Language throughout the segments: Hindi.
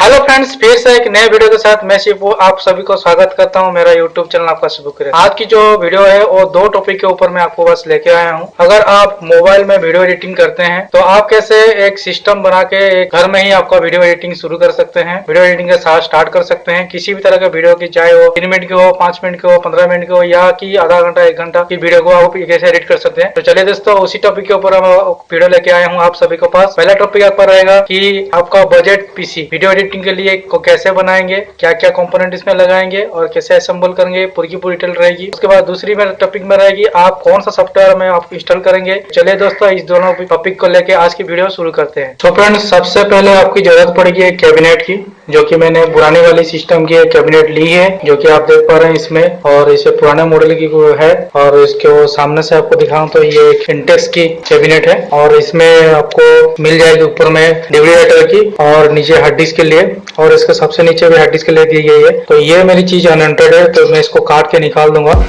हेलो फ्रेंड्स, फिर से एक नए वीडियो के साथ मैं शिवू आप सभी को स्वागत करता हूं मेरा यूट्यूब चैनल आपका शिवू करे। आज की जो वीडियो है वो दो टॉपिक के ऊपर मैं आपको बस लेके आया हूं। अगर आप मोबाइल में वीडियो एडिटिंग करते हैं तो आप कैसे एक सिस्टम बना के एक घर में ही आपका वीडियो एडिटिंग शुरू कर सकते हैं, वीडियो एडिटिंग के साथ स्टार्ट कर सकते हैं। किसी भी तरह के वीडियो की, चाहे वो 3 मिनट की हो, 5 मिनट की हो, 15 मिनट की हो, या कि आधा घंटा 1 घंटा की वीडियो को आप कैसे एडिट कर सकते हैं। तो चलिए दोस्तों, उसी टॉपिक के ऊपर वीडियो लेके आया हूँ आप सभी के पास। पहला टॉपिक आपका रहेगा कि आपका बजट पीसी वीडियो एडिटिंग के लिए कैसे बनाएंगे, क्या क्या कंपोनेंट इसमें लगाएंगे और कैसे असेंबल करेंगे, पूरी की पूरी डिटेल रहेगी। उसके बाद दूसरी में टॉपिक में रहेगी आप कौन सा सॉफ्टवेयर में आप इंस्टॉल करेंगे। चलिए दोस्तों, इस दोनों टॉपिक को लेके आज की वीडियो शुरू करते हैं। तो फ्रेंड्स, सबसे पहले आपकी जरूरत पड़ेगी एक कैबिनेट की, जो कि मैंने पुराने वाली सिस्टम की एक कैबिनेट ली है, जो कि आप देख पा रहे हैं इसमें। और इसे पुराने मॉडल की है और इसके वो सामने से आपको दिखाऊं तो ये एक इंटेक्स की कैबिनेट है और इसमें आपको मिल जाएगी ऊपर में डीवीडी राइटर की और नीचे हार्ड डिस्क के लिए, और इसके सबसे नीचे भी हार्ड डिस्क के लिए दी गई है। तो ये मेरी चीज अनवांटेड है, तो मैं इसको काट के निकाल दूंगा।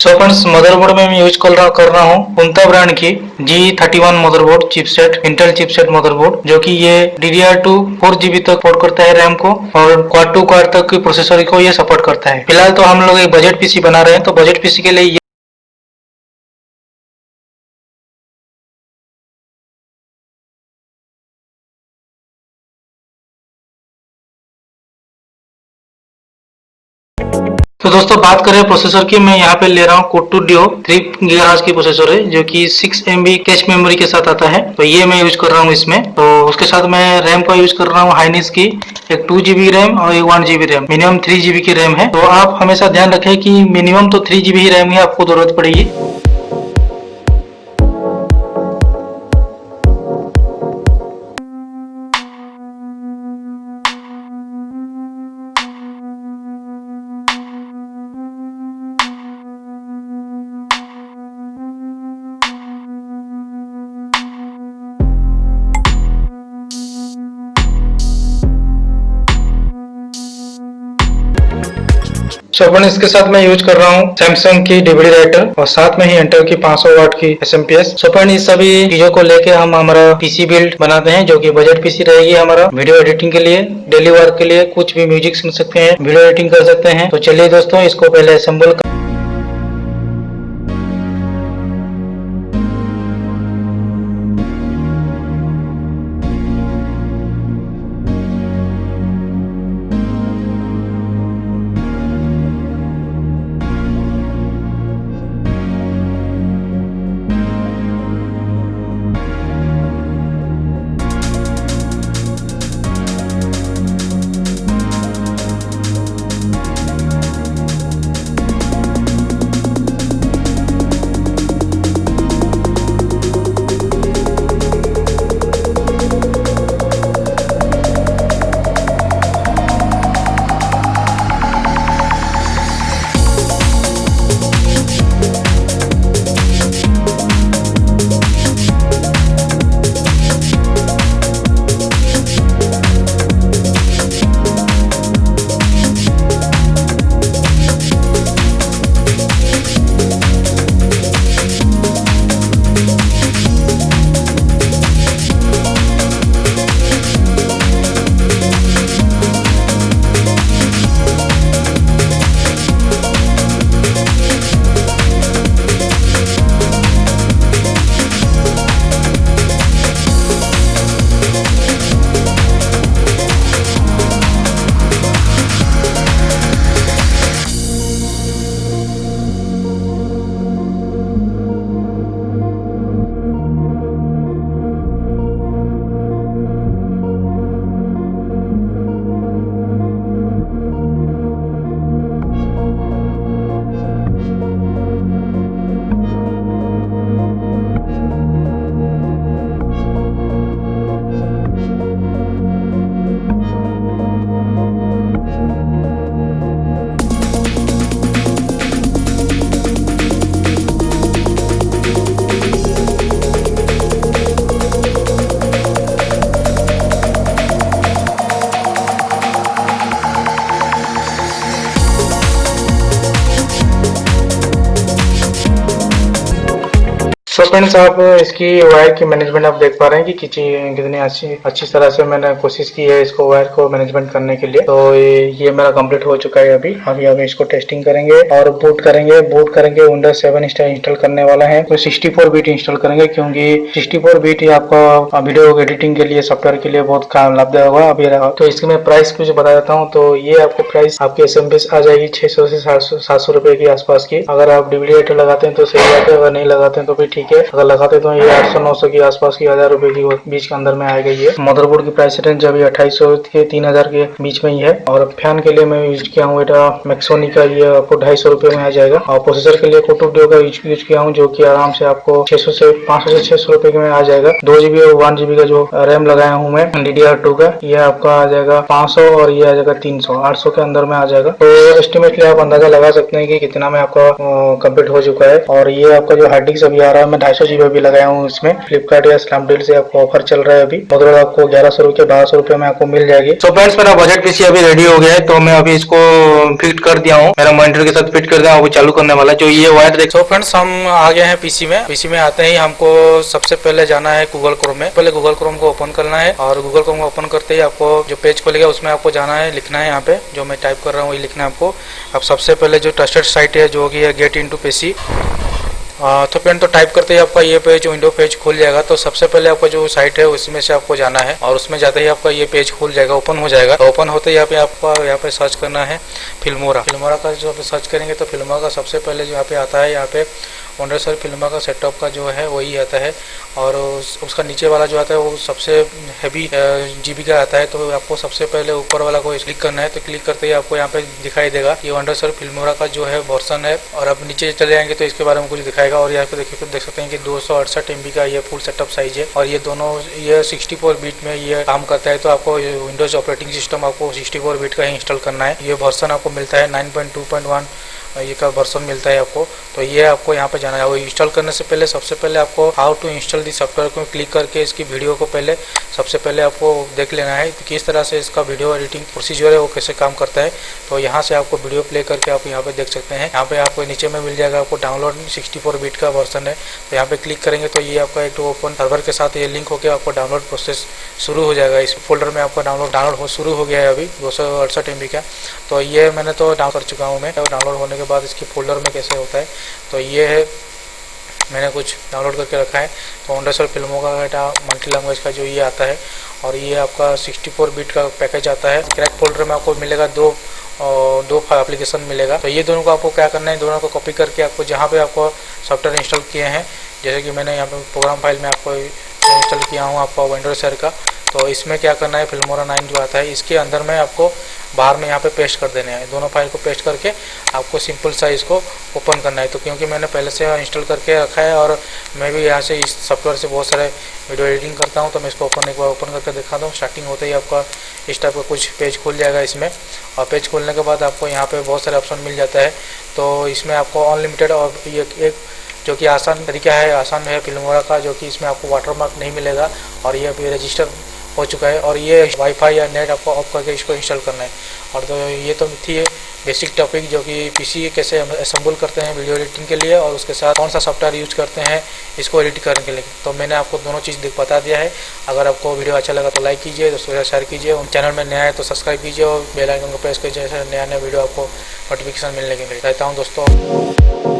सो फ्रेंड्स, मदरबोर्ड में मैं यूज कर रहा हूँ कुंता ब्रांड की G31 motherboard chipset, Intel chipset motherboard, जो कि ये DDR2 4GB तक सपोर्ट करता है रैम को और क्वाड 2 क्वाड तक की प्रोसेसर को ये सपोर्ट करता है। फिलहाल तो हम लोग एक बजट पीसी बना रहे हैं, तो बजट पीसी के लिए तो दोस्तों, बात करें प्रोसेसर की, मैं यहाँ पे ले रहा हूँ कोर 2 Duo 3 GHz की प्रोसेसर है, जो कि 6 MB कैश मेमोरी के साथ आता है। तो ये मैं यूज कर रहा हूँ इसमें। तो उसके साथ मैं रैम का यूज कर रहा हूँ हाइनिक्स की, एक 2GB रैम और एक 1GB रैम, मिनिमम 3GB की रैम है। तो आप हमेशा ध्यान रखें कि मिनिमम तो 3GB ही रैम ही आपको जरूरत पड़ेगी। सो अपन इसके साथ मैं यूज कर रहा हूँ सैमसंग की डीवीडी राइटर और साथ में ही इंटेल की 500 वाट की SMPS। सो अपन इस सभी चीजों को लेके हम हमारा पीसी बिल्ड बनाते हैं, जो कि बजट पीसी रहेगी हमारा वीडियो एडिटिंग के लिए, डेली वर्क के लिए, कुछ भी म्यूजिक सुन सकते हैं, वीडियो एडिटिंग कर सकते हैं। तो चलिए दोस्तों, इसको पहले असेंबल तो फ्रेंड्स आप इसकी वायर की मैनेजमेंट आप देख पा रहे हैं कि कितनी अच्छी तरह से मैंने कोशिश की है इसको वायर को मैनेजमेंट करने के लिए। तो ये मेरा कंप्लीट हो चुका है। अभी इसको टेस्टिंग करेंगे और बूट करेंगे विंडोज 7 इंस्टॉल करने वाला है। तो 64 बिट इंस्टॉल करेंगे क्योंकि 64 बिट ही आपका वीडियो एडिटिंग के लिए सॉफ्टवेयर के लिए बहुत काम लाभदायक होगा। अभी तो इसकी मैं प्राइस कुछ बता देता हूँ। तो ये आपको प्राइस आपके एसएमबी आ जाएगी 600 से 700 रुपए के आसपास की। अगर आप डीवीडी राइटर लगाते हैं तो सही बात है, अगर नहीं लगाते हैं तो भी ठीक है। अगर लगाते तो ये 800-900 के आसपास की 1000 रुपए की बीच के अंदर में आएगा। ये मदरबोर्ड की प्राइस रेंज अभी 2800 के 3000 के बीच में ही है। और फैन के लिए मैं यूज किया हूँ मैक्सोनी का, ये आपको 250 रुपए में आ जाएगा। और प्रोसेसर के लिए कोटो का यूज किया हूँ जो कि आराम से आपको 500 से 600 रुपए में आ जाएगा। 2GB और 1GB का जो रैम लगाया हूँ मैं DDR2 का, ये आपका आ जाएगा 500 और ये आ जाएगा 300, 800 के अंदर में आ जाएगा। तो एस्टिमेटली आप अंदाजा लगा सकते हैं कि कितना में आपका कंप्लीट हो चुका है। और ये आपका जो हार्ड डिस्क अभी आ रहा है, मैं 250 GB भी लगाया हूँ इसमें। फ्लिपकार्ट या स्नैपडील से आपको ऑफर चल रहा है अभी, मतलब आपको 1100 रुपए 1200 रुपए में आपको मिल जाएगी। तो फ्रेंड्स मेरा बजट पीसी अभी रेडी हो गया है, तो मैं अभी इसको फिट कर दिया हूँ, मेरा मॉनिटर के साथ फिट कर दिया हूँ। अभी चालू करने वाला जो ये वायर देख। तो फ्रेंड्स हम आ गए हैं पीसी में आते ही हमको सबसे पहले जाना है गूगल क्रोम में। पहले गूगल क्रोम को ओपन करना है और गूगल क्रोम को ओपन करते ही आपको जो पेज खोलेगा उसमें आपको जाना है, लिखना है यहाँ पे जो मैं टाइप कर रहा हूँ वही लिखना है आपको। अब सबसे पहले जो ट्रस्टेड साइट है जो कि है गेट इनटू पीसी। तो फ्रेंड तो टाइप करते ही आपका ये पेज विंडो पेज खुल जाएगा। तो सबसे पहले आपका जो साइट है उसमें से आपको जाना है और उसमें जाते ही आपका ये पेज खुल जाएगा, ओपन हो जाएगा। तो ओपन होते ही आपका यहाँ पे सर्च करना है फिल्मोरा का जो आप सर्च करेंगे तो फिल्मोरा का सबसे पहले जो यहाँ पे आता है, यहाँ पे वंडरसर फिल्मा का सेटअप का जो है वही आता है। और उसका नीचे वाला जो आता है वो सबसे हैवी जीबी का आता है। तो आपको सबसे पहले ऊपर वाला को क्लिक करना है। तो क्लिक करते ही आपको यहाँ पे दिखाई देगा ये वंडरसर फिल्मोरा का जो है वर्जन है। और अब नीचे चले जाएंगे तो इसके बारे में कुछ दिखाएगा। और यहाँ पे देखिए देख सकते हैं कि 268 MB का ये फुल सेटअप साइज है और ये दोनों ये 64 बिट में ये काम करता है। तो आपको विंडोज ऑपरेटिंग सिस्टम आपको 64 बिट का ही इंस्टॉल करना है। ये वर्जन आपको मिलता है 9.2.1 ये का वर्जन मिलता है आपको। तो ये आपको यहाँ पे जाना है। वो इंस्टॉल करने से पहले सबसे पहले आपको how to install the software को क्लिक करके इसकी वीडियो को पहले सबसे पहले आपको देख लेना है कि किस तरह से इसका वीडियो एडिटिंग प्रोसीजर है वो कैसे काम करता है। तो यहाँ से आपको वीडियो प्ले करके आप यहाँ पे देख सकते हैं। यहाँ पे आपको नीचे में मिल जाएगा आपको डाउनलोड 64 बिट का वर्जन है। तो यहाँ पे क्लिक करेंगे तो ये आपका एक ओपन सर्वर के साथ ये लिंक होकर आपको डाउनलोड प्रोसेस शुरू हो जाएगा। इस फोल्डर में आपका डाउनलोड शुरू हो गया है अभी 268 MB का। तो ये मैंने तो डाउनलोड कर चुका हूँ मैं। डाउनलोड होने के बाद इसकी फोल्डर में कैसे होता है तो ये है, मैंने कुछ डाउनलोड करके रखा है। तो वंडरसर फिल्मों का डाटा मल्टी लैंग्वेज का जो ये आता है और ये आपका 64 बिट का पैकेज आता है। क्रैक फोल्डर में आपको मिलेगा दो एप्लीकेशन मिलेगा। तो ये दोनों को आपको क्या करना है, दोनों को कॉपी करके आपको जहाँ पे आपको सॉफ्टवेयर इंस्टॉल किए हैं, जैसे कि मैंने यहाँ पे प्रोग्राम फाइल में आपको इंस्टॉल किया हूँ आपका वंडरसर का। तो इसमें क्या करना है, फिल्मोरा 9 जो आता है इसके अंदर में आपको बाहर में यहाँ पे पेस्ट कर देने हैं। दोनों फाइल को पेस्ट करके आपको सिंपल सा इसको ओपन करना है। तो क्योंकि मैंने पहले से इंस्टॉल करके रखा है और मैं भी यहाँ से इस सॉफ्टवेयर से बहुत सारे वीडियो एडिटिंग करता हूँ, तो मैं इसको एक बार ओपन करके दिखाता हूँ। स्टार्टिंग होते ही आपका इस टाइप का कुछ पेज खुल जाएगा इसमें। और पेज खोलने के बाद आपको यहाँ पर बहुत सारे ऑप्शन मिल जाता है। तो इसमें आपको अनलिमिटेड और ये एक जो कि आसान तरीका है, आसान है फिल्मोरा का, जो कि इसमें आपको वाटरमार्क नहीं मिलेगा और ये अभी रजिस्टर हो चुका है। और ये वाईफाई या नेट आपको ऑफ करके इसको इंस्टॉल करना है। और तो ये तो थी बेसिक टॉपिक जो कि पीसी कैसे असेंबल करते हैं वीडियो एडिटिंग के लिए और उसके साथ कौन सा सॉफ्टवेयर यूज करते हैं इसको एडिट करने के लिए। तो मैंने आपको दोनों चीज़ बता दिया है। अगर आपको वीडियो अच्छा लगा तो लाइक कीजिए, दोस्तों के साथ शेयर कीजिए, और चैनल में नया है तो सब्सक्राइब कीजिए और बेल आइकन को प्रेस कीजिए, जैसे नया वीडियो आपको नोटिफिकेशन मिलने के लिए। रहता हूँ दोस्तों।